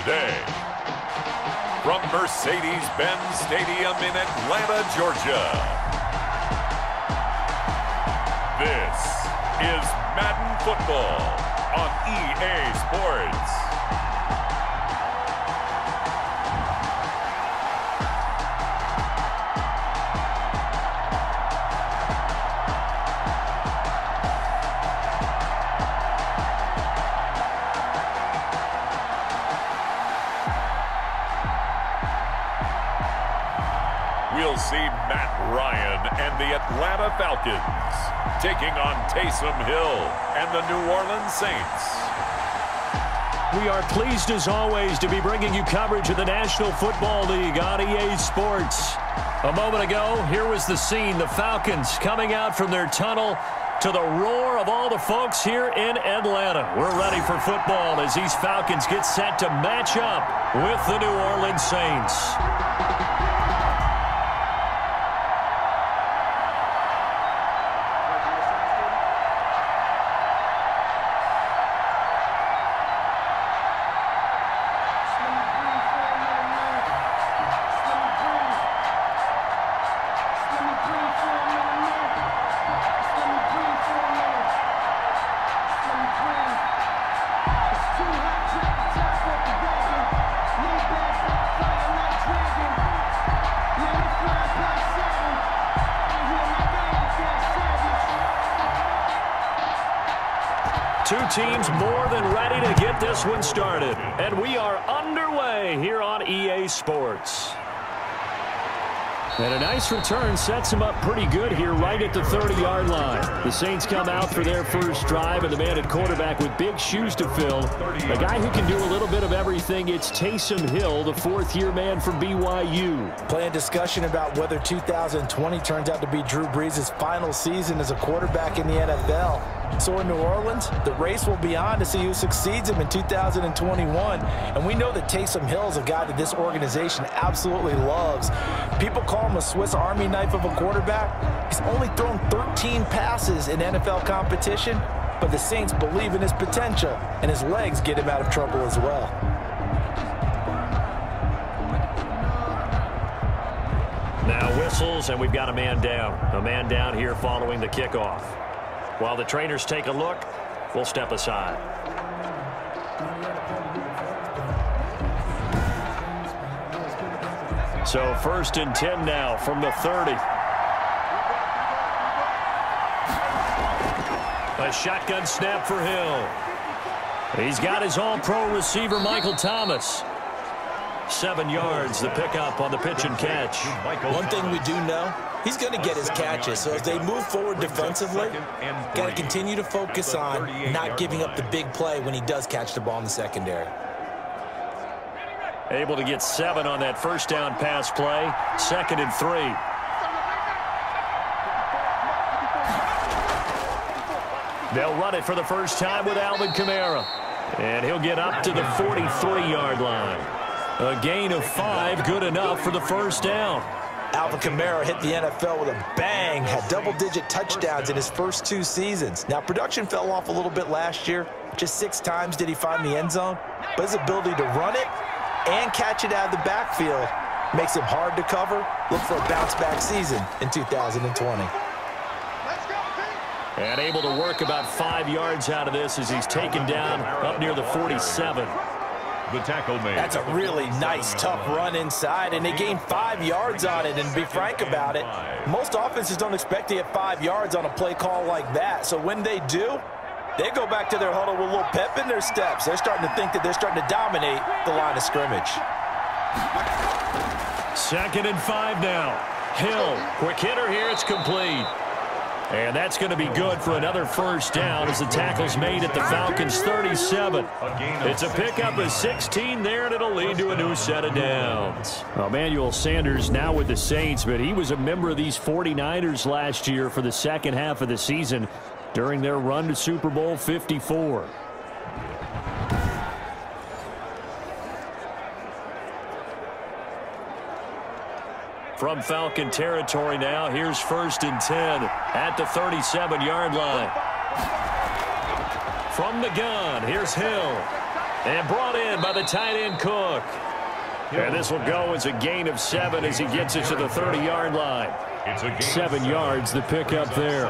today, from Mercedes-Benz Stadium in Atlanta, Georgia, this is Madden Football on EA Sports. We'll see Matt Ryan and the Atlanta Falcons taking on Taysom Hill and the New Orleans Saints. We are pleased as always to be bringing you coverage of the National Football League on EA Sports. A moment ago, here was the scene. The Falcons coming out from their tunnel to the roar of all the folks here in Atlanta. We're ready for football as these Falcons get set to match up with the New Orleans Saints. Two teams more than ready to get this one started. And we are underway here on EA Sports. And a nice return sets them up pretty good here right at the 30-yard line. The Saints come out for their first drive, and the man at quarterback with big shoes to fill. A guy who can do a little bit of everything. It's Taysom Hill, the fourth-year man from BYU. Playing discussion about whether 2020 turns out to be Drew Brees' final season as a quarterback in the NFL. So in New Orleans, the race will be on to see who succeeds him in 2021. And we know that Taysom Hill is a guy that this organization absolutely loves. People call him a Swiss Army knife of a quarterback. He's only thrown 13 passes in NFL competition, but the Saints believe in his potential, and his legs get him out of trouble as well. Now whistles, and we've got a man down. A man down here following the kickoff. While the trainers take a look, we'll step aside. So 1st and 10 now from the 30. A shotgun snap for Hill. He's got his all-pro receiver, Michael Thomas. 7 yards, the pickup on the pitch and catch. One thing we do know, he's going to get his catches. So as they move forward defensively, got to continue to focus on not giving up the big play when he does catch the ball in the secondary. Able to get 7 on that first down pass play. 2nd and 3. They'll run it for the first time with Alvin Kamara. And he'll get up to the 43-yard line. A gain of 5, good enough for the first down. Alvin Kamara hit the NFL with a bang, had double-digit touchdowns in his first 2 seasons. Now, production fell off a little bit last year. Just 6 times did he find the end zone. But his ability to run it and catch it out of the backfield makes him hard to cover. Look for a bounce-back season in 2020. And able to work about 5 yards out of this as he's taken down up near the 47. The tackle made. That's a really nice, tough run inside, and they gained 5 yards on it. And to be frank about it, most offenses don't expect to get 5 yards on a play call like that. So when they do, they go back to their huddle with a little pep in their steps. They're starting to think that they're starting to dominate the line of scrimmage. 2nd and 5 now. Hill, quick hitter here, it's complete. And that's going to be good for another first down as the tackle's made at the Falcons' 37. It's a pickup of 16 there, and it'll lead to a new set of downs. Emmanuel Sanders now with the Saints, but he was a member of these 49ers last year for the second half of the season during their run to Super Bowl 54. From Falcon territory now, here's 1st and 10 at the 37-yard line. From the gun, here's Hill. And brought in by the tight end Cook. And this will go as a gain of 7 as he gets it to the 30-yard line. 7 yards, the pickup there.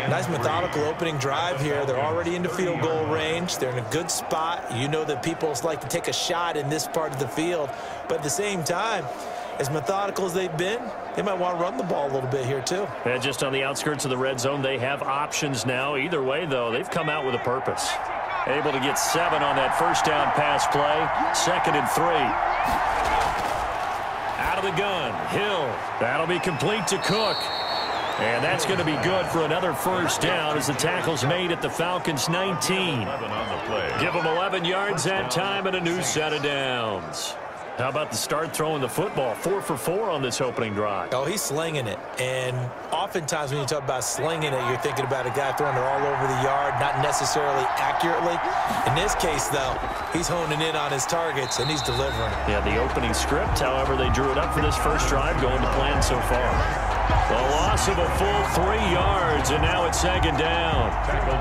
Nice methodical opening drive here. They're already into field goal range. They're in a good spot. You know that people like to take a shot in this part of the field. But at the same time, as methodical as they've been, they might want to run the ball a little bit here too. And just on the outskirts of the red zone, they have options now. Either way, though, they've come out with a purpose. Able to get 7 on that first down pass play. 2nd and 3. Out of the gun, Hill. That'll be complete to Cook. And that's going to be good for another first down as the tackle's made at the Falcons' 19. Give them 11 yards that time and a new set of downs. How about the start throwing the football? 4 for 4 on this opening drive. Oh, he's slinging it. And oftentimes when you talk about slinging it, you're thinking about a guy throwing it all over the yard, not necessarily accurately. In this case, though, he's honing in on his targets, and he's delivering. Yeah, the opening script, however, they drew it up for this first drive, going to plan so far. The loss of a full 3 yards, and now it's 2nd down.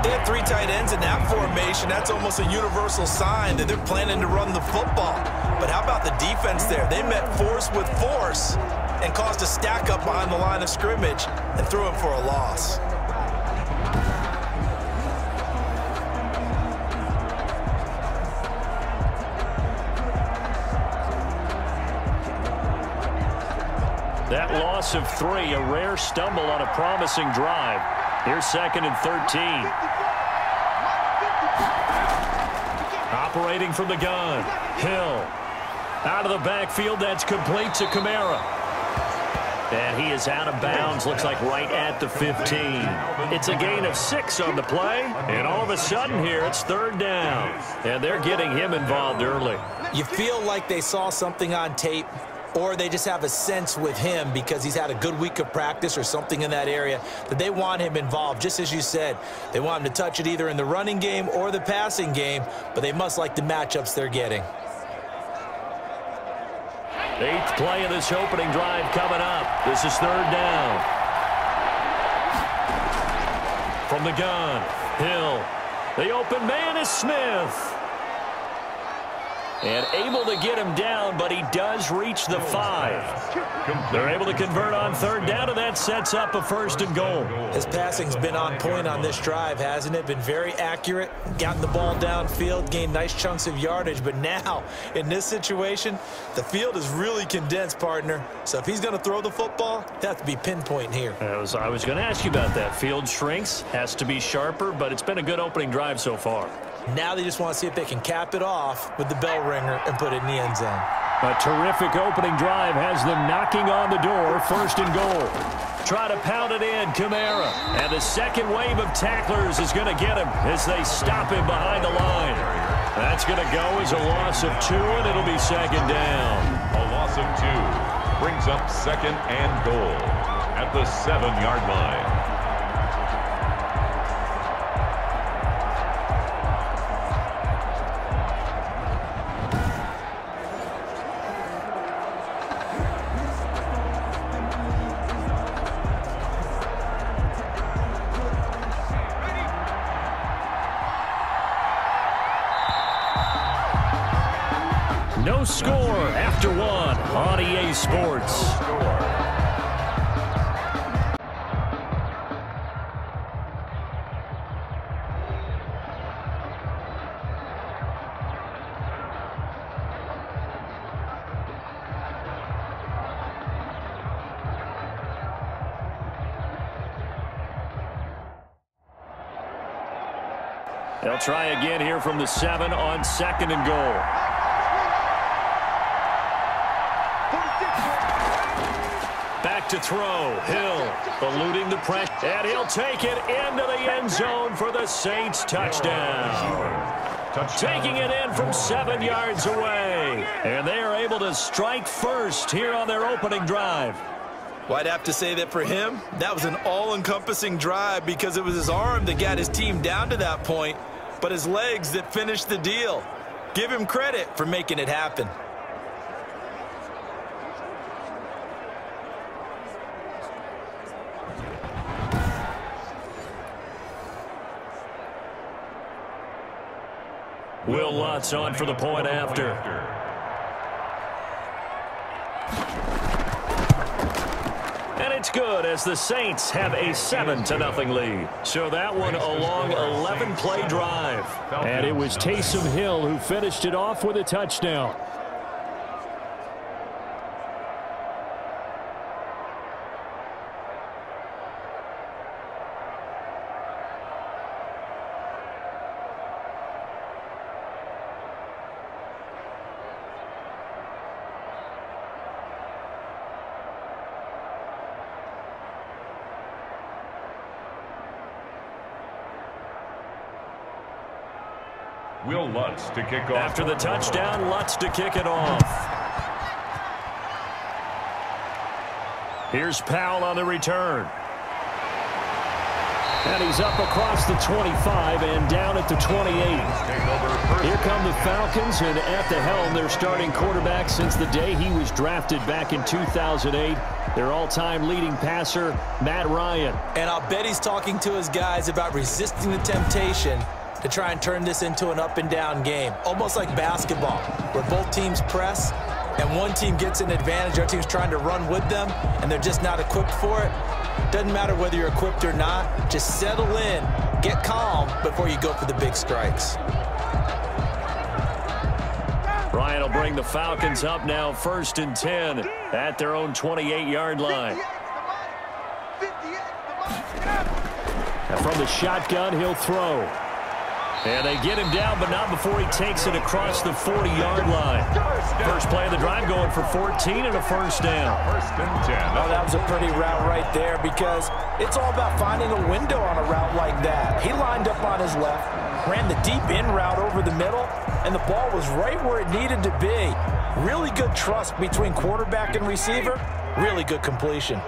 They have 3 tight ends in that formation. That's almost a universal sign that they're planning to run the football. But how about the defense there? They met force with force and caused a stack up behind the line of scrimmage and threw him for a loss. That loss of 3, a rare stumble on a promising drive. Here's 2nd and 13. Operating from the gun, Hill. Out of the backfield, that's complete to Kamara. And he is out of bounds, looks like right at the 15. It's a gain of 6 on the play, and all of a sudden here, it's 3rd down. And they're getting him involved early. You feel like they saw something on tape, or they just have a sense with him because he's had a good week of practice or something in that area that they want him involved. Just as you said, they want him to touch it either in the running game or the passing game, but they must like the matchups they're getting. 8th play of this opening drive coming up. This is 3rd down. From the gun, Hill. The open man is Smith. And able to get him down, but he does reach the 5. They're able to convert on 3rd down, and that sets up a 1st and goal. His passing's been on point on this drive, hasn't it? Been very accurate, gotten the ball downfield, gained nice chunks of yardage. But now, in this situation, the field is really condensed, partner. So if he's going to throw the football, they have to be pinpoint here. I was going to ask you about that. Field shrinks, has to be sharper, but it's been a good opening drive so far. Now they just want to see if they can cap it off with the bell ringer and put it in the end zone. A terrific opening drive has them knocking on the door. 1st and goal. Try to pound it in, Kamara. And the second wave of tacklers is going to get him as they stop him behind the line. That's going to go as a loss of 2, and it'll be 2nd down. A loss of 2 brings up 2nd and goal at the 7-yard line. No score after 1 on EA Sports. They'll try again here from the 7 on 2nd and goal. Back to throw. Hill eluding the pressure. And he'll take it into the end zone for the Saints touchdown. Taking it in from 7 yards away. And they are able to strike first here on their opening drive. Well, I'd have to say that for him, that was an all-encompassing drive because it was his arm that got his team down to that point, but his legs that finished the deal. Give him credit for making it happen. Will Lutz on for the point after. And it's good as the Saints have a 7-0 lead. So that one a long 11-play drive. And it was Taysom Hill who finished it off with a touchdown. Will Lutz to kick off. After the touchdown, Lutz to kick it off. Here's Powell on the return. And he's up across the 25 and down at the 28. Here come the Falcons, and at the helm, their starting quarterback since the day he was drafted back in 2008. Their all-time leading passer, Matt Ryan. And I'll bet he's talking to his guys about resisting the temptation to try and turn this into an up-and-down game, almost like basketball, where both teams press, and one team gets an advantage, our team's trying to run with them, and they're just not equipped for it. Doesn't matter whether you're equipped or not, just settle in, get calm before you go for the big strikes. Ryan will bring the Falcons up now 1st and 10 at their own 28-yard line. And from the shotgun, he'll throw. And they get him down, but not before he takes it across the 40-yard line. First play of the drive going for 14 and a first down. 1st and 10. Oh, that was a pretty route right there because it's all about finding a window on a route like that. He lined up on his left, ran the deep in route over the middle, and the ball was right where it needed to be. Really good trust between quarterback and receiver. Really good completion.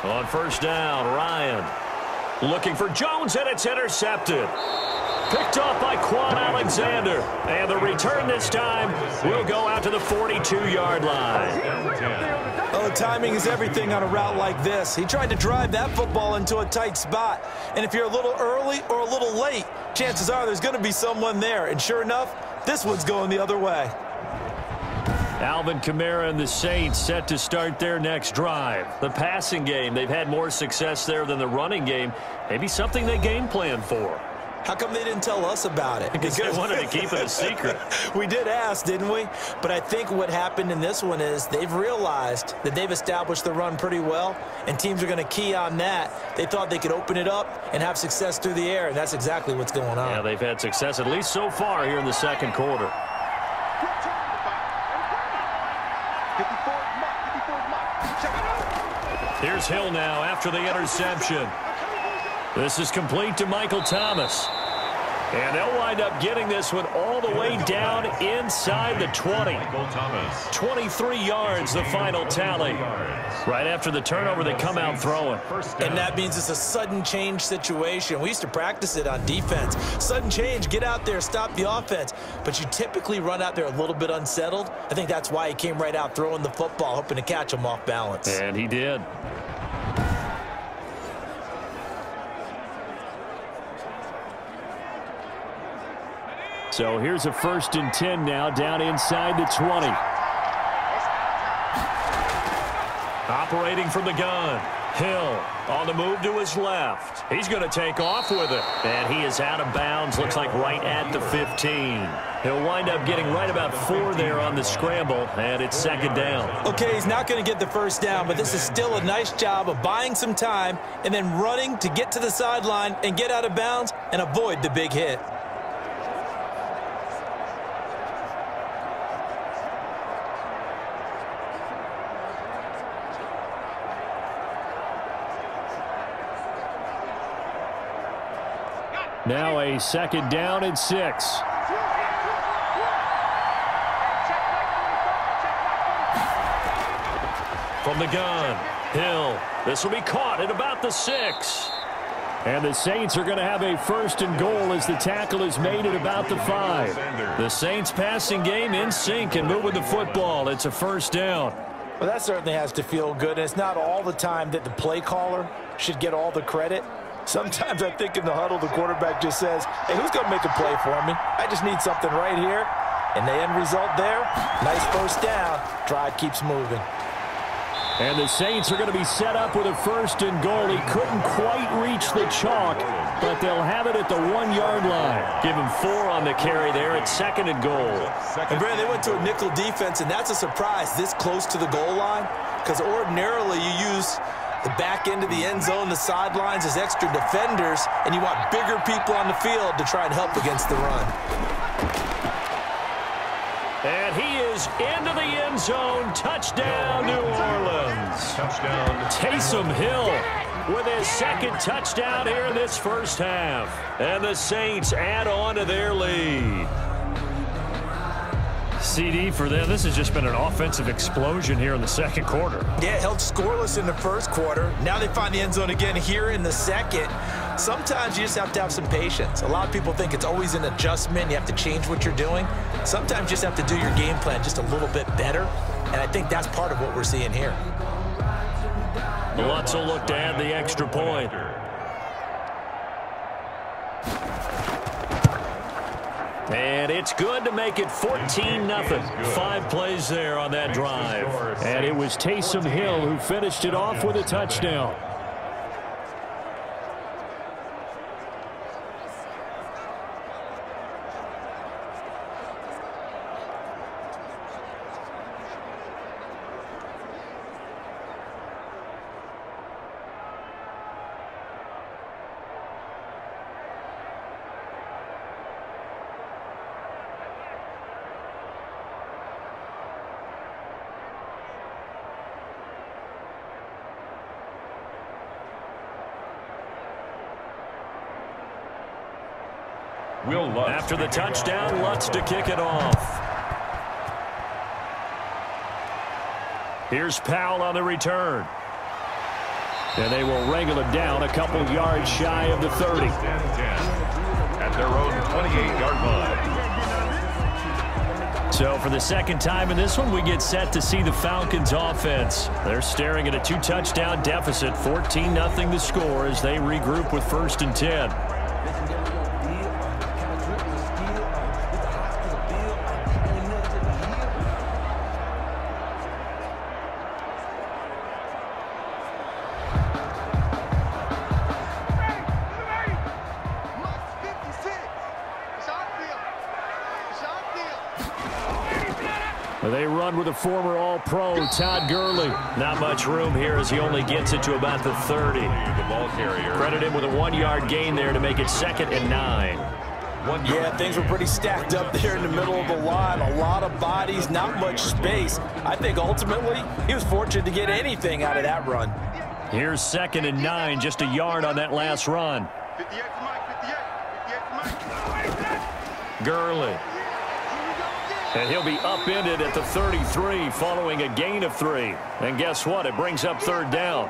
On first down, Ryan looking for Jones, and it's intercepted. Picked off by Quan Alexander. And the return this time will go out to the 42-yard line. Oh, timing is everything on a route like this. He tried to drive that football into a tight spot. And if you're a little early or a little late, chances are there's going to be someone there. And sure enough, this one's going the other way. Alvin Kamara and the Saints set to start their next drive. The passing game, they've had more success there than the running game. Maybe something they game plan for. How come they didn't tell us about it? Because they wanted to keep it a secret. We did ask, didn't we? But I think what happened in this one is they've realized that they've established the run pretty well, and teams are going to key on that. They thought they could open it up and have success through the air, and that's exactly what's going on. Yeah, they've had success at least so far here in the second quarter. Here's Hill now after the interception. This is complete to Michael Thomas. And they'll wind up getting this one all the way down inside the 20. 23 yards, the final tally. Right after the turnover, they come out throwing. And that means it's a sudden change situation. We used to practice it on defense. Sudden change, get out there, stop the offense. But you typically run out there a little bit unsettled. I think that's why he came right out throwing the football, hoping to catch him off balance. And he did. So here's a 1st and 10 now, down inside the 20. Operating from the gun. Hill on the move to his left. He's going to take off with it. And he is out of bounds, looks like right at the 15. He'll wind up getting right about 4 there on the scramble, and it's 2nd down. Okay, he's not going to get the first down, but this is still a nice job of buying some time and then running to get to the sideline and get out of bounds and avoid the big hit. Now a 2nd down and 6. From the gun, Hill. This will be caught at about the 6. And the Saints are going to have a 1st and goal as the tackle is made at about the 5. The Saints passing game in sync and moving the football. It's a 1st down. Well, that certainly has to feel good. And it's not all the time that the play caller should get all the credit. Sometimes I think in the huddle, the quarterback just says, hey, who's going to make a play for me? I just need something right here. And the end result there, nice first down. Drive keeps moving. And the Saints are going to be set up with a 1st and goal. He couldn't quite reach the chalk, but they'll have it at the 1-yard line. Give him 4 on the carry there at 2nd and goal. And Brandon, they went to a nickel defense, and that's a surprise this close to the goal line, because ordinarily you use the back end of the end zone, the sidelines as extra defenders, and you want bigger people on the field to try and help against the run. And he is into the end zone. Touchdown, New Orleans. Touchdown. Taysom Hill with his 2nd touchdown here in this first half. And the Saints add on to their lead. CD for them, this has just been an offensive explosion here in the 2nd quarter. Yeah, held scoreless in the 1st quarter. Now they find the end zone again here in the 2nd. Sometimes you just have to have some patience. A lot of people think it's always an adjustment. You have to change what you're doing. Sometimes you just have to do your game plan just a little bit better. And I think that's part of what we're seeing here. Lutz will look to add the extra point. And it's good to make it 14-0. 5 plays there on that drive. And it was Taysom Hill who finished it off with a touchdown. After the touchdown, Lutz to kick it off. Here's Powell on the return. And they will wrangle him down a couple yards shy of the 30. At their own 28-yard line. So for the 2nd time in this one, we get set to see the Falcons offense. They're staring at a 2-touchdown deficit, 14-0 the score as they regroup with 1st and 10. They run with a former All-Pro, Todd Gurley. Not much room here as he only gets it to about the 30. The ball carrier. Credit him with a 1-yard gain there to make it 2nd and 9. Yeah, things were pretty stacked up there in the middle of the line. A lot of bodies, not much space. I think ultimately he was fortunate to get anything out of that run. Here's 2nd and 9, just a yard on that last run. Gurley. And he'll be upended at the 33 following a gain of 3. And guess what? It brings up 3rd down.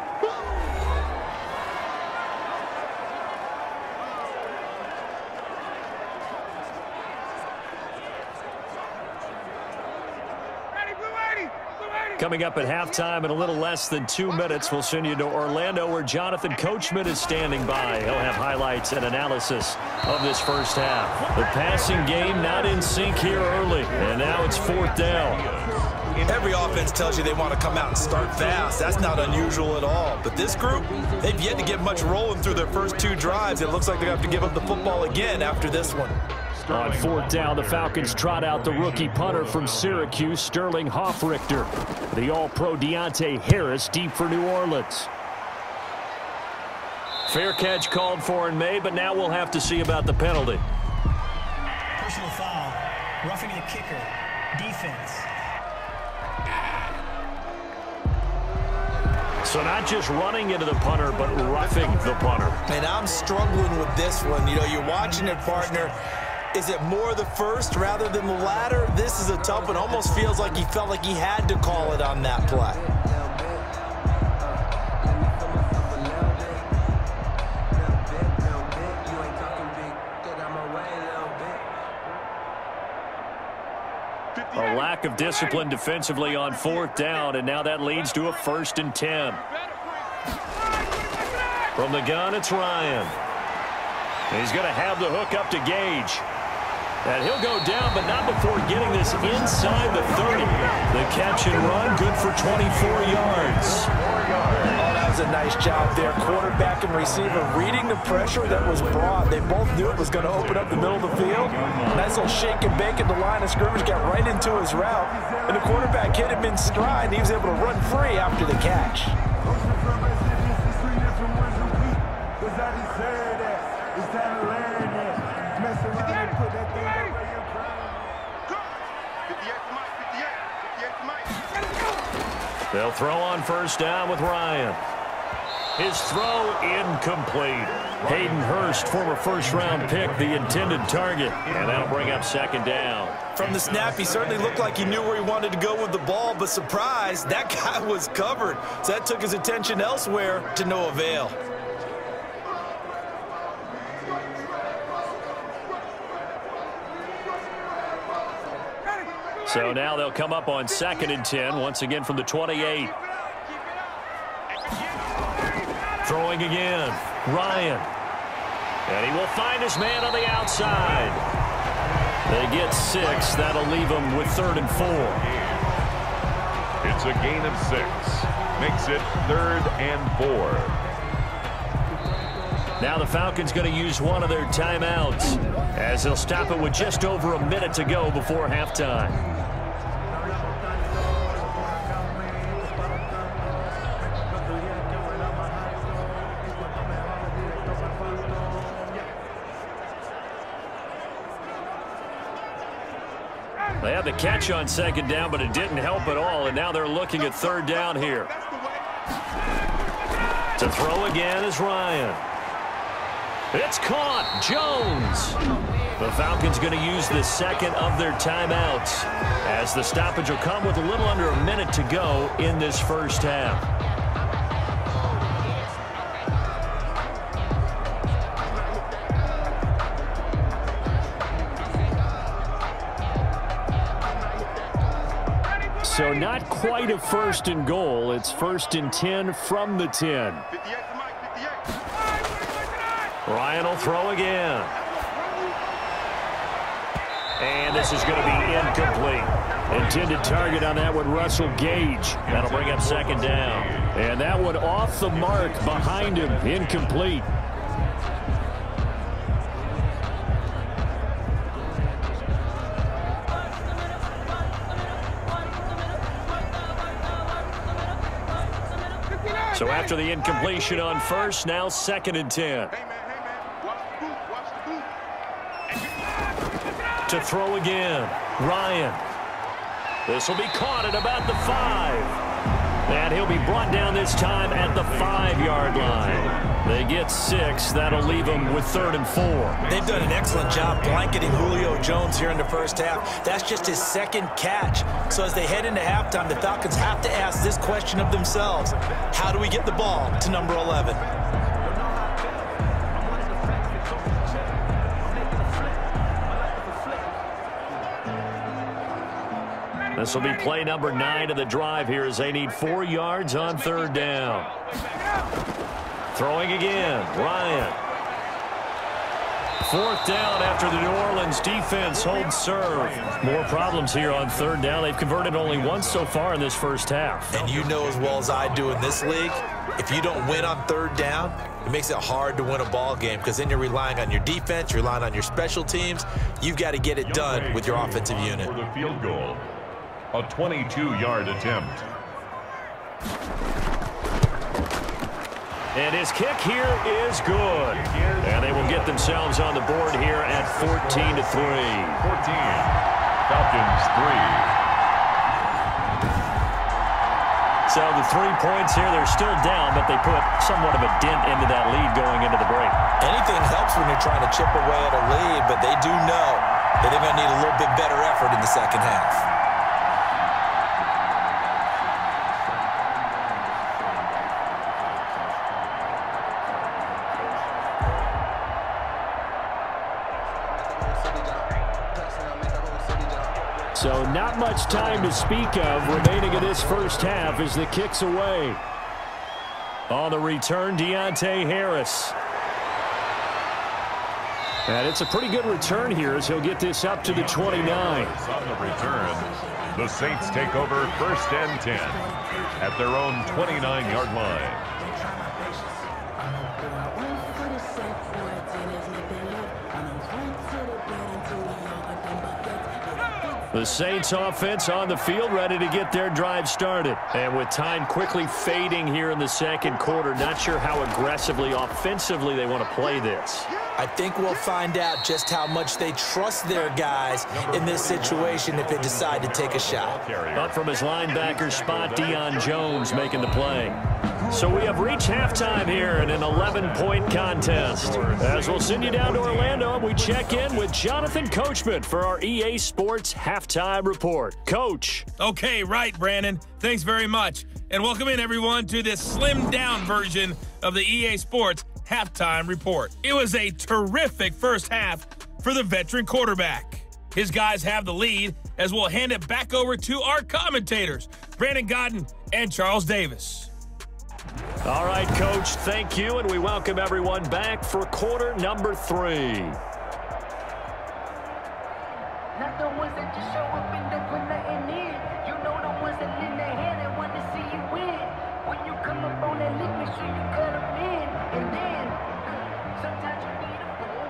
Coming up at halftime in a little less than 2 minutes, we'll send you to Orlando where Jonathan Coachman is standing by. He'll have highlights and analysis of this first half. The passing game not in sync here early, and now it's 4th down. Every offense tells you they want to come out and start fast. That's not unusual at all. But this group, they've yet to get much rolling through their first 2 drives. It looks like they're going to have to give up the football again after this one. On 4th down, the Falcons trot out the rookie punter from Syracuse, Sterling Hoffrichter. The All-Pro Deontay Harris deep for New Orleans. Fair catch called for and made, but now we'll have to see about the penalty. Personal foul, roughing the kicker, defense. So not just running into the punter, but roughing the punter. And I'm struggling with this one. You know, you're watching it, partner. Is it more the first rather than the latter? This is a tough one. Almost feels like he felt like he had to call it on that play. A lack of discipline defensively on 4th down, and now that leads to a 1st and 10. From the gun, it's Ryan. He's going to have the hook up to Gage. And he'll go down, but not before getting this inside the 30. The catch and run, good for 24 yards. Oh, that was a nice job there. Quarterback and receiver reading the pressure that was brought. They both knew it was going to open up the middle of the field. Nice little shake and bake at the line of scrimmage, got right into his route. And the quarterback hit him in stride, and he was able to run free after the catch. They'll throw on first down with Ryan. His throw incomplete. Hayden Hurst, former first-round pick, the intended target. And that'll bring up second down. From the snap, he certainly looked like he knew where he wanted to go with the ball, but surprise, that guy was covered. So that took his attention elsewhere to no avail. So now they'll come up on 2nd and 10, once again from the 28. Throwing again, Ryan. And he will find his man on the outside. They get 6. That'll leave them with 3rd and 4. It's a gain of 6. Makes it 3rd and 4. Now the Falcons going to use one of their timeouts as they'll stop it with just over a minute to go before halftime. They had the catch on 2nd down, but it didn't help at all, and now they're looking at 3rd down here. To throw again is Ryan. It's caught. Jones. The Falcons going to use the 2nd of their timeouts as the stoppage will come with a little under a minute to go in this first half. So not quite a 1st and goal. It's 1st and 10 from the 10. Ryan will throw again. And this is going to be incomplete. Intended target on that one, Russell Gage. That'll bring up 2nd down. And that one off the mark behind him, incomplete. So after the incompletion on 1st, now 2nd and 10. To throw again, Ryan. This will be caught at about the 5. And he'll be brought down this time at the 5-yard line. They get 6. That'll leave them with 3rd and 4. They've done an excellent job blanketing Julio Jones here in the first half. That's just his 2nd catch. So as they head into halftime, the Falcons have to ask this question of themselves. How do we get the ball to number 11? This will be play number 9 of the drive here as they need 4 yards on 3rd down. Throwing again, Ryan. 4th down after the New Orleans defense holds serve. More problems here on 3rd down. They've converted only once so far in this first half. And you know as well as I do in this league, if you don't win on 3rd down, it makes it hard to win a ball game because then you're relying on your defense, you're relying on your special teams. You've got to get it done with your offensive unit. For the field goal, a 22-yard attempt. And his kick here is good. And they will get themselves on the board here at 14-3. 14. Falcons 3. So the 3 points here, they're still down, but they put somewhat of a dent into that lead going into the break. Anything helps when you're trying to chip away at a lead, but they do know that they're going to need a little bit better effort in the second half. So not much time to speak of remaining in this first half as the kick's away. On the return, Deontay Harris. And it's a pretty good return here as he'll get this up to the 29. On the return, the Saints take over 1st and 10 at their own 29-yard line. The Saints offense on the field, ready to get their drive started. And with time quickly fading here in the second quarter, not sure how aggressively, offensively they want to play this. I think we'll find out just how much they trust their guys in this situation if they decide to take a shot. Up from his linebacker spot, Deion Jones making the play. So we have reached halftime here in an 11-point contest. As we'll send you down to Orlando, we check in with Jonathan Coachman for our EA Sports Halftime Report. Coach. Okay, right, Brandon. Thanks very much. And welcome in, everyone, to this slimmed-down version of the EA Sports Halftime Report. It was a terrific first half for the veteran quarterback. His guys have the lead as we'll hand it back over to our commentators, Brandon Godden and Charles Davis. All right, Coach, thank you, and we welcome everyone back for quarter number 3. Not the ones that just show up and don't put nothing in. You know the ones that lend their hand and want to see you win. When you come up on that lick, make sure you cut them in. And then, sometimes you need a fool.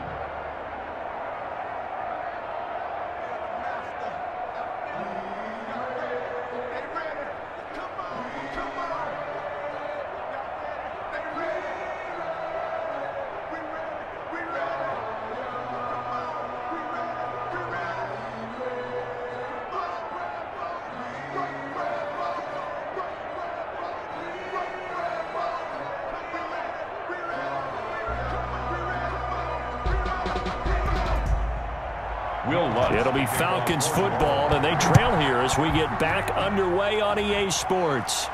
It'll be Falcons football, and they trail here as we get back underway on EA Sports.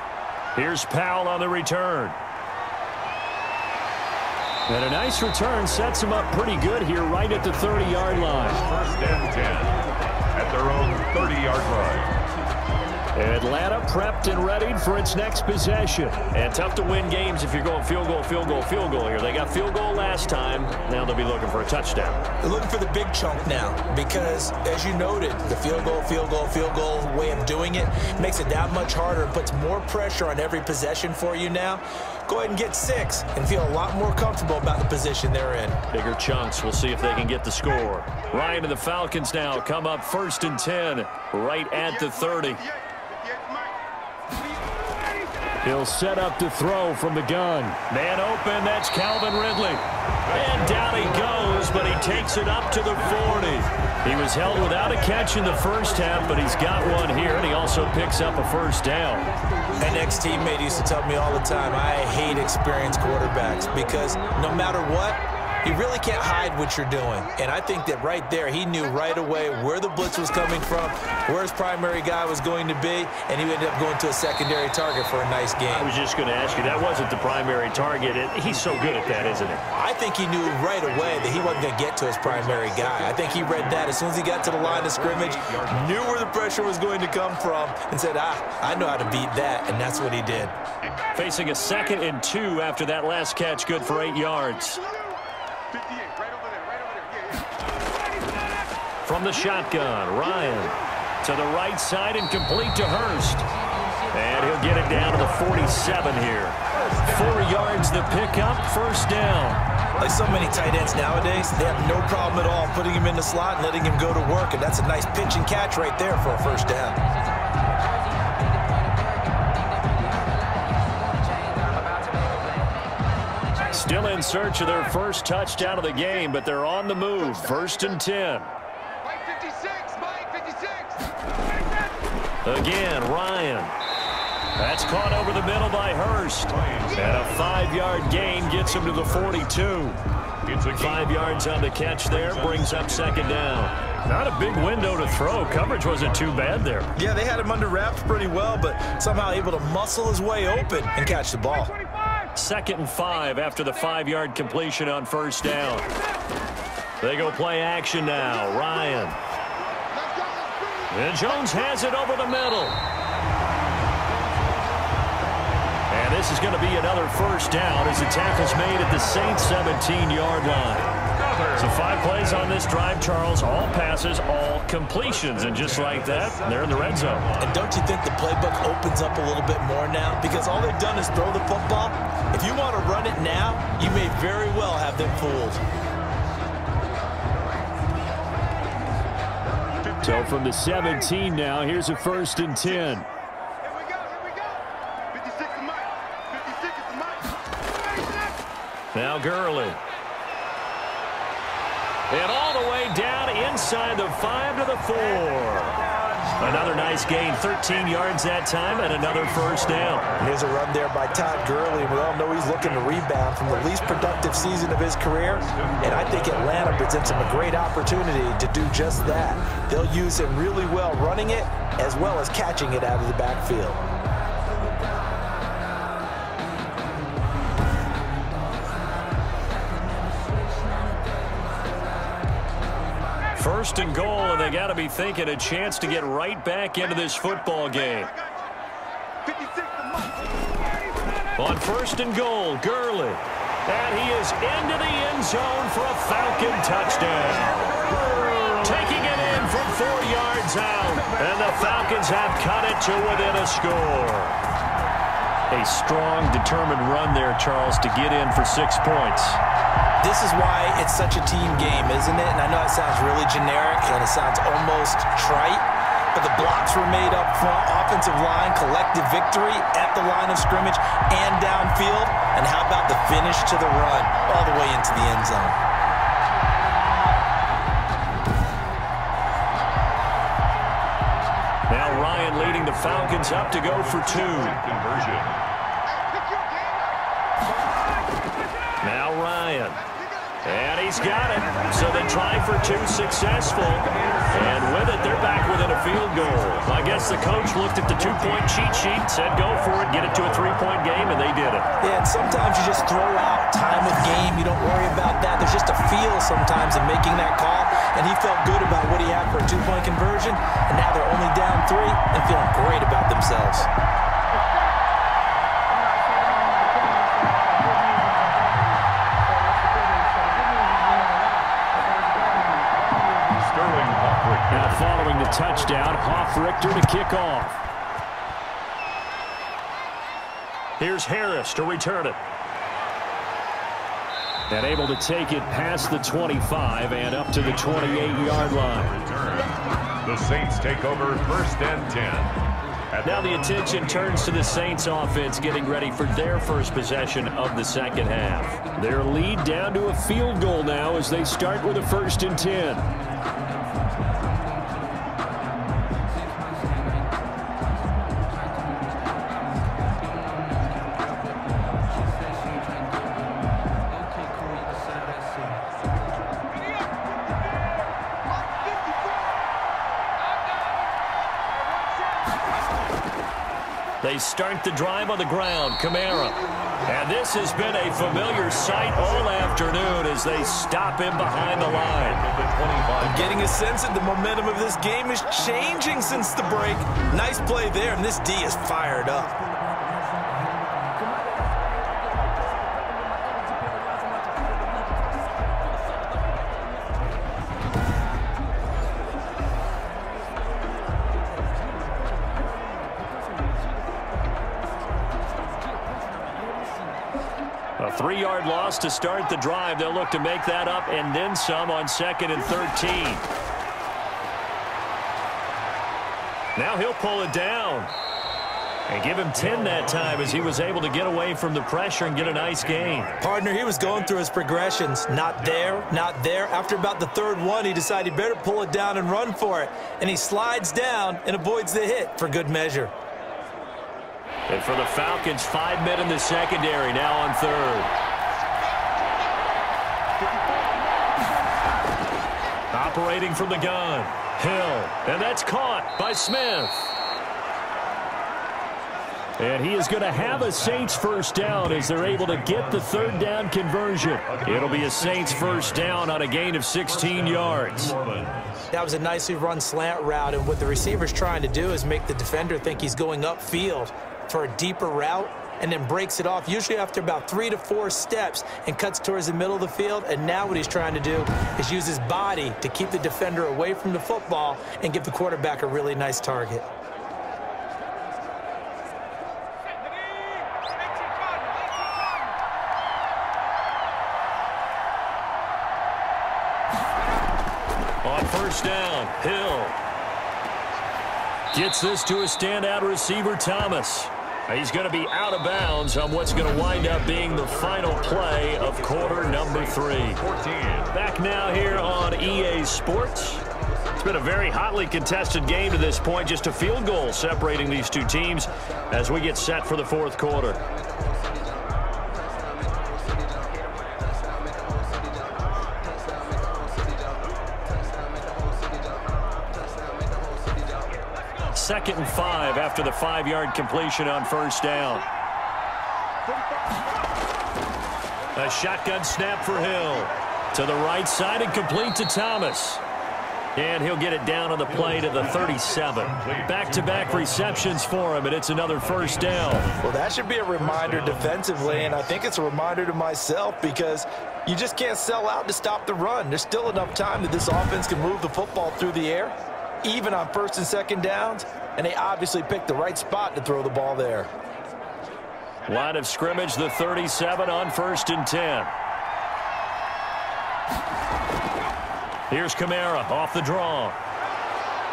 Here's Powell on the return. And a nice return sets them up pretty good here right at the 30-yard line. 1st and 10 at their own 30-yard line. Atlanta prepped and readied for its next possession. And tough to win games if you're going field goal, field goal, field goal here. They got field goal last time. Now they'll be looking for a touchdown. They're looking for the big chunk now because, as you noted, the field goal way of doing it makes it that much harder and puts more pressure on every possession for you now. Go ahead and get 6 and feel a lot more comfortable about the position they're in. Bigger chunks. We'll see if they can get the score. Ryan and the Falcons now come up 1st and 10 right at the 30. He'll set up to throw from the gun. Man open, that's Calvin Ridley. And down he goes, but he takes it up to the 40. He was held without a catch in the first half, but he's got one here, and he also picks up a first down. An ex-teammate used to tell me all the time, I hate experienced quarterbacks because no matter what, you really can't hide what you're doing. And I think that right there, he knew right away where the blitz was coming from, where his primary guy was going to be, and he ended up going to a secondary target for a nice game. I was just going to ask you, that wasn't the primary target. He's so good at that, isn't he? I think he knew right away that he wasn't going to get to his primary guy. I think he read that as soon as he got to the line of scrimmage, knew where the pressure was going to come from, and said, I know how to beat that, and that's what he did. Facing a 2nd and 2 after that last catch, good for 8 yards. From the shotgun, Ryan to the right side and complete to Hurst. And he'll get it down to the 47 here. 4 yards the pickup, first down. Like so many tight ends nowadays, they have no problem at all putting him in the slot and letting him go to work, and that's a nice pitch and catch right there for a first down. Still in search of their first touchdown of the game, but they're on the move. 1st and 10. Again, Ryan. That's caught over the middle by Hurst. And a 5-yard gain gets him to the 42. 5 yards on the catch there, brings up 2nd down. Not a big window to throw. Coverage wasn't too bad there. Yeah, they had him under wraps pretty well, but somehow able to muscle his way open and catch the ball. 2nd and 5 after the 5-yard completion on first down. They go play action now. Ryan. And Jones has it over the middle. And this is going to be another first down as the tackle's made at the Saints 17-yard line. So 5 plays on this drive, Charles. All passes, all completions. And just like that, they're in the red zone. And don't you think the playbook opens up a little bit more now? Because all they've done is throw the football. If you want to run it now, you may very well have them fooled. So from the 17 now, here's a 1st and 10. Now Gurley. And all the way down inside the 5 to the 4. Another nice gain, 13 yards that time, and another first down. And here's a run there by Todd Gurley. We all know he's looking to rebound from the least productive season of his career. And I think Atlanta presents him a great opportunity to do just that. They'll use him really well running it as well as catching it out of the backfield. First and goal, and they got to be thinking a chance to get right back into this football game. On 1st and goal, Gurley. And he is into the end zone for a Falcon touchdown. Taking it in from 4 yards out. And the Falcons have cut it to within a score. A strong, determined run there, Charles, to get in for 6 points. This is why it's such a team game, isn't it? And I know it sounds really generic and it sounds almost trite, but the blocks were made up front, offensive line, collective victory at the line of scrimmage and downfield. And how about the finish to the run all the way into the end zone? Now Ryan leading the Falcons up to go for 2. Now Ryan. And he's got it. So they try for 2 successful. And with it, they're back within a field goal. I guess the coach looked at the 2-point cheat sheet, said go for it, get it to a 3-point game, and they did it. Yeah, and sometimes you just throw out time of game. You don't worry about that. There's just a feel sometimes in making that call. And he felt good about what he had for a 2-point conversion. And now they're only down 3 and feeling great about themselves. Now following the touchdown, Hoff-Richter to kick off. Here's Harris to return it. And able to take it past the 25 and up to the 28-yard line. The Saints take over 1st and 10. Now the attention turns to the Saints offense getting ready for their first possession of the second half. Their lead down to a field goal now as they start with a 1st and 10. They start the drive on the ground. Kamara. And this has been a familiar sight all afternoon as they stop him behind the line. I'm getting a sense that the momentum of this game is changing since the break. Nice play there, and this D is fired up. A 3-yard loss to start the drive. They'll look to make that up and then some on 2nd and 13. Now he'll pull it down. And give him 10 that time as he was able to get away from the pressure and get a nice gain. Partner, he was going through his progressions. Not there, not there. After about the 3rd one, he decided he better pull it down and run for it. And he slides down and avoids the hit for good measure. And for the Falcons, 5 men in the secondary now on 3rd. Operating from the gun, Hill. And that's caught by Smith. And he is going to have a Saints first down as they're able to get the 3rd down conversion. It'll be a Saints first down on a gain of 16 yards. That was a nicely run slant route, and what the receiver's trying to do is make the defender think he's going upfield for a deeper route, and then breaks it off, usually after about 3 to 4 steps, and cuts towards the middle of the field. And now what he's trying to do is use his body to keep the defender away from the football and give the quarterback a really nice target. On first down, Hill gets this to a standout receiver, Thomas. He's going to be out of bounds on what's going to wind up being the final play of quarter number 3. Back now here on EA Sports. It's been a very hotly contested game to this point. Just a field goal separating these two teams as we get set for the fourth quarter. Second and 5 after the 5-yard completion on first down. A shotgun snap for Hill. To the right side and complete to Thomas. And he'll get it down on the play to the 37. Back-to-back receptions for him, and it's another first down. Well, that should be a reminder defensively, and I think it's a reminder to myself because you just can't sell out to stop the run. There's still enough time that this offense can move the football through the air, even on first and second downs, and they obviously picked the right spot to throw the ball there. Line of scrimmage, the 37 on first and 10. Here's Kamara off the draw.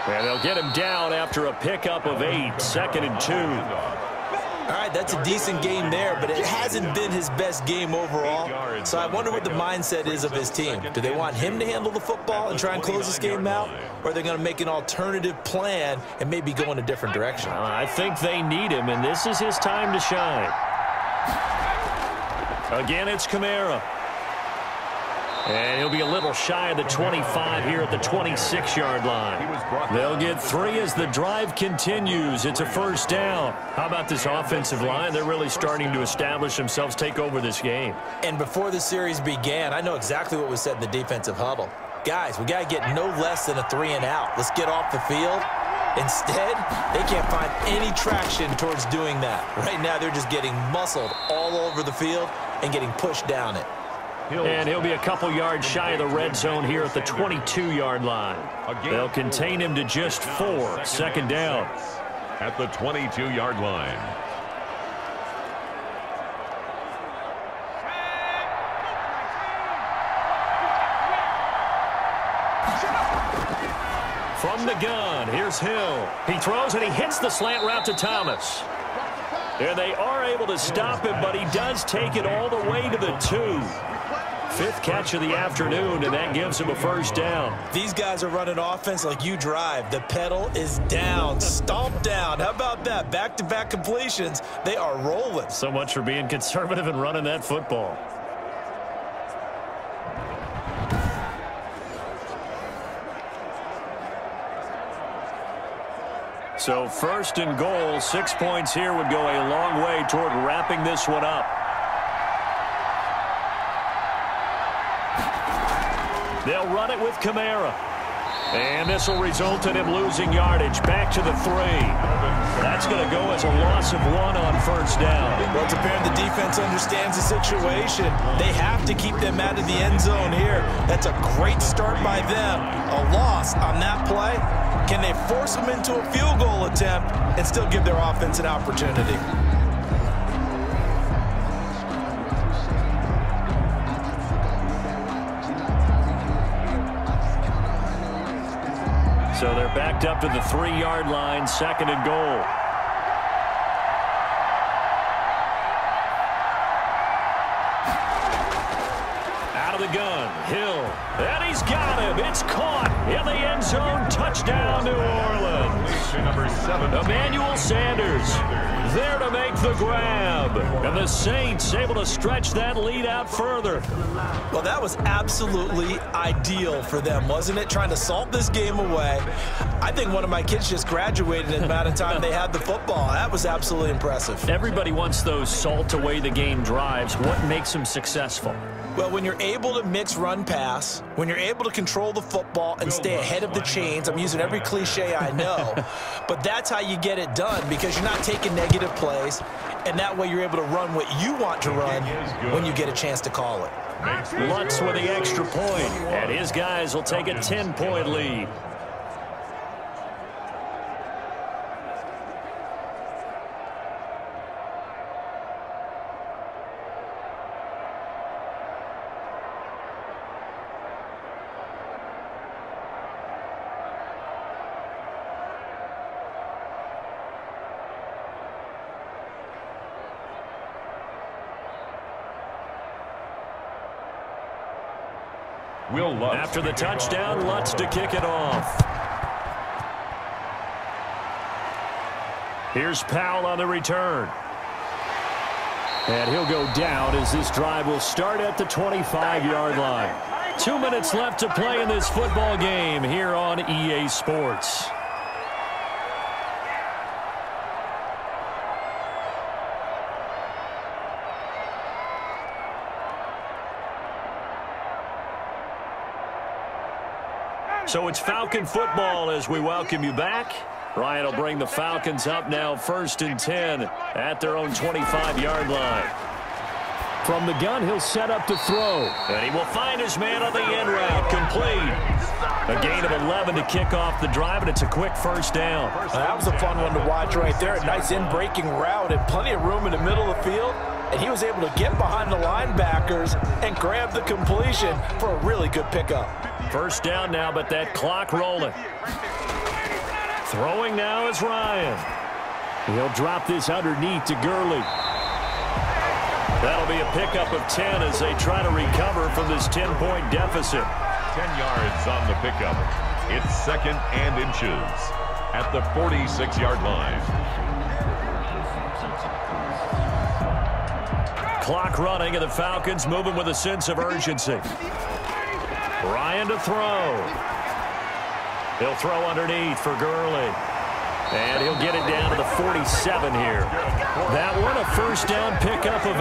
And they'll get him down after a pickup of 8, 2nd and 2. All right, that's a decent game there, but it hasn't been his best game overall. So I wonder what the mindset is of his team. Do they want him to handle the football and try and close this game out? Or are they going to make an alternative plan and maybe go in a different direction? I think they need him, and this is his time to shine. Again, it's Kamara. And he'll be a little shy of the 25 here at the 26-yard line. They'll get 3 as the drive continues. It's a first down. How about this offensive line? They're really starting to establish themselves, take over this game. And before the series began, I know exactly what was said in the defensive huddle. Guys, we got to get no less than a 3 and out. Let's get off the field. Instead, they can't find any traction towards doing that. Right now, they're just getting muscled all over the field and getting pushed down it. And he'll be a couple yards shy of the red zone here at the 22-yard line. They'll contain him to just 4, 2nd down. At the 22-yard line. From the gun, here's Hill. He throws and he hits the slant route to Thomas. And they are able to stop him, but he does take it all the way to the 2. 5th catch of the afternoon, and that gives him a first down. These guys are running offense like you drive. The pedal is down, stomp down. How about that? Back-to-back completions. They are rolling. So much for being conservative and running that football. So first and goal, 6 points here would go a long way toward wrapping this one up. They'll run it with Kamara. And this will result in him losing yardage. Back to the 3. That's going to go as a loss of 1 on first down. Well, it's apparent the defense understands the situation. They have to keep them out of the end zone here. That's a great start by them. A loss on that play. Can they force them into a field goal attempt and still give their offense an opportunity? So they're backed up to the 3-yard line, 2nd and goal. Out of the gun, Hill, and he's got him. It's caught in the end zone. Touchdown, New Orleans. Number 7, Emmanuel Sanders there to make the grab. And the Saints able to stretch that lead out further. Well, that was absolutely ideal for them, wasn't it? Trying to salt this game away. I think one of my kids just graduated in the amount of time they had the football. That was absolutely impressive. Everybody wants those salt away the game drives. What makes them successful? Well, when you're able to mix run-pass, when you're able to control the football and stay ahead of the chains, I'm using every cliche I know, but that's how you get it done because you're not taking negative plays and that way you're able to run what you want to run when you get a chance to call it. Lutz with the extra point, and his guys will take a 10-point lead. After the touchdown, Lutz to kick it off. Here's Powell on the return. And he'll go down as this drive will start at the 25-yard line. 2 minutes left to play in this football game here on EA Sports. So it's Falcon football as we welcome you back. Ryan will bring the Falcons up now 1st and 10 at their own 25-yard line. From the gun, he'll set up to throw. And he will find his man on the end route. Complete. A gain of 11 to kick off the drive, and it's a quick first down. That was a fun one to watch right there. A nice in-breaking route and plenty of room in the middle of the field. And he was able to get behind the linebackers and grab the completion for a really good pickup. First down now, but that clock rolling. Throwing now is Ryan. He'll drop this underneath to Gurley. That'll be a pickup of 10 as they try to recover from this 10-point deficit. 10 yards on the pickup. It's 2nd and inches at the 46-yard line. Clock running, and the Falcons moving with a sense of urgency. Ryan to throw. He'll throw underneath for Gurley. And he'll get it down to the 47 here. That one a first down pickup of 8.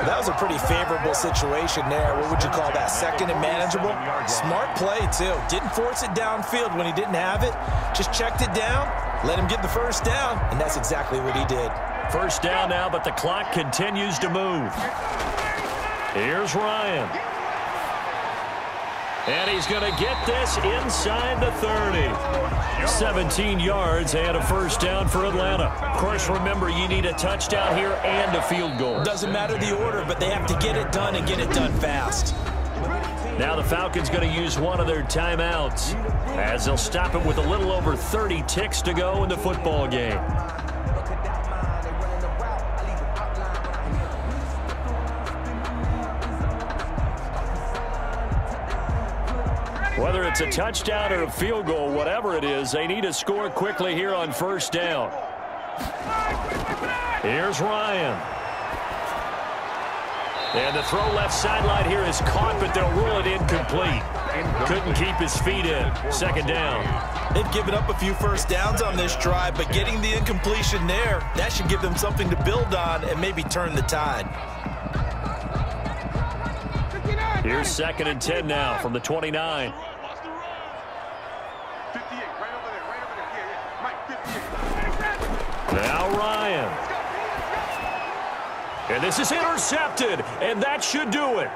That was a pretty favorable situation there. What would you call that? 2nd and manageable? Smart play, too. Didn't force it downfield when he didn't have it. Just checked it down, let him get the first down, and that's exactly what he did. First down now, but the clock continues to move. Here's Ryan. And he's going to get this inside the 30. 17 yards and a first down for Atlanta. Of course, remember, you need a touchdown here and a field goal. Doesn't matter the order, but they have to get it done and get it done fast. Now the Falcons going to use one of their timeouts as they'll stop it with a little over 30 ticks to go in the football game. Whether it's a touchdown or a field goal, whatever it is, they need to score quickly here on first down. Here's Ryan. And the throw left sideline here is caught, but they'll rule it incomplete. Couldn't keep his feet in. 2nd down. They've given up a few first downs on this drive, but getting the incompletion there, that should give them something to build on and maybe turn the tide. Here's 2nd and 10 now from the 29. Now Ryan. And this is intercepted, and that should do it.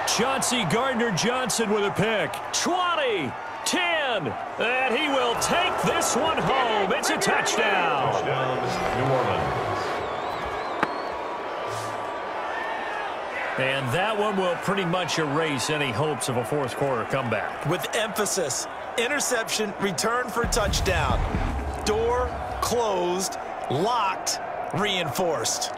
Chauncey Gardner-Johnson with a pick. 20, 10, and he will take this one home. It's a touchdown. New Orleans. And that one will pretty much erase any hopes of a fourth quarter comeback. With emphasis, interception, return for touchdown. Door closed, locked, reinforced.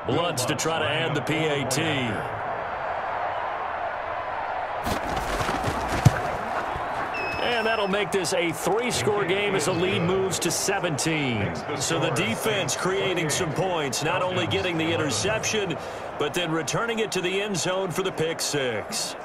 Bloods to try to add the PAT. And that'll make this a 3-score game as the lead moves to 17. So the defense creating some points, not only getting the interception, but then returning it to the end zone for the pick 6.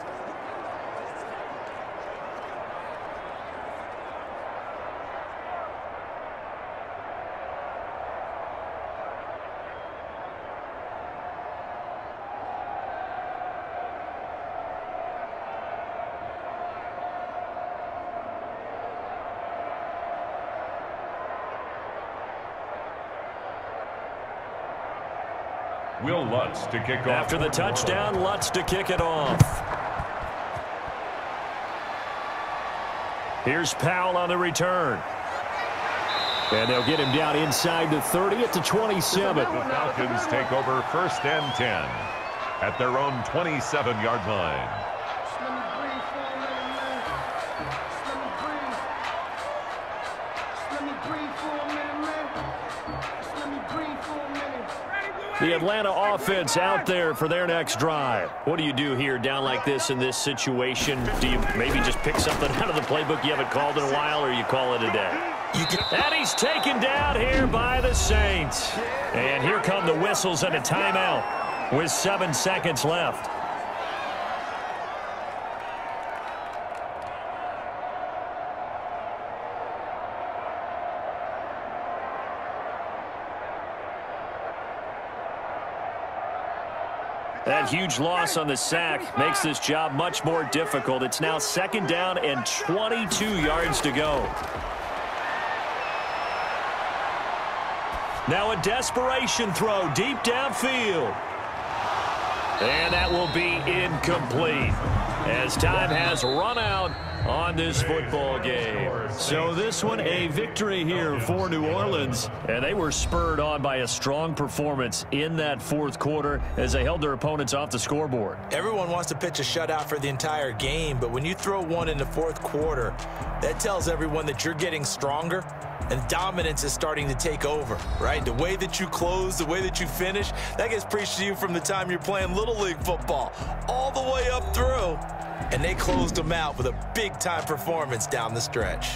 Will Lutz to kick off. After the touchdown, Lutz to kick it off. Here's Powell on the return. And they'll get him down inside the 30 at the 27. The Falcons take over 1st and 10 at their own 27-yard line. The Atlanta offense out there for their next drive. What do you do here down like this in this situation? Do you maybe just pick something out of the playbook you haven't called in a while, or you call it a day? And he's taken down here by the Saints. And here come the whistles and a timeout with 7 seconds left. That huge loss on the sack makes this job much more difficult. It's now 2nd down and 22 yards to go. Now a desperation throw deep downfield. And that will be incomplete as time has run out on this football game. So this one a victory here for New Orleans, and they were spurred on by a strong performance in that 4th quarter as they held their opponents off the scoreboard. Everyone wants to pitch a shutout for the entire game, but when you throw one in the 4th quarter, that tells everyone that you're getting stronger and dominance is starting to take over, right? The way that you close, the way that you finish, that gets preached to you from the time you're playing Little League football all the way up through. And they closed them out with a big-time performance down the stretch.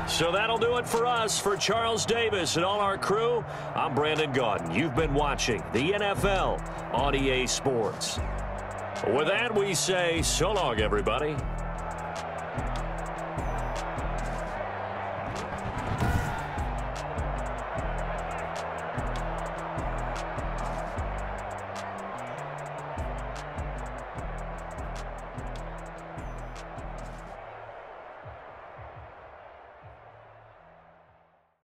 So that'll do it for us. For Charles Davis and all our crew, I'm Brandon Gaudin. You've been watching the NFL on EA Sports. With that, we say so long, everybody.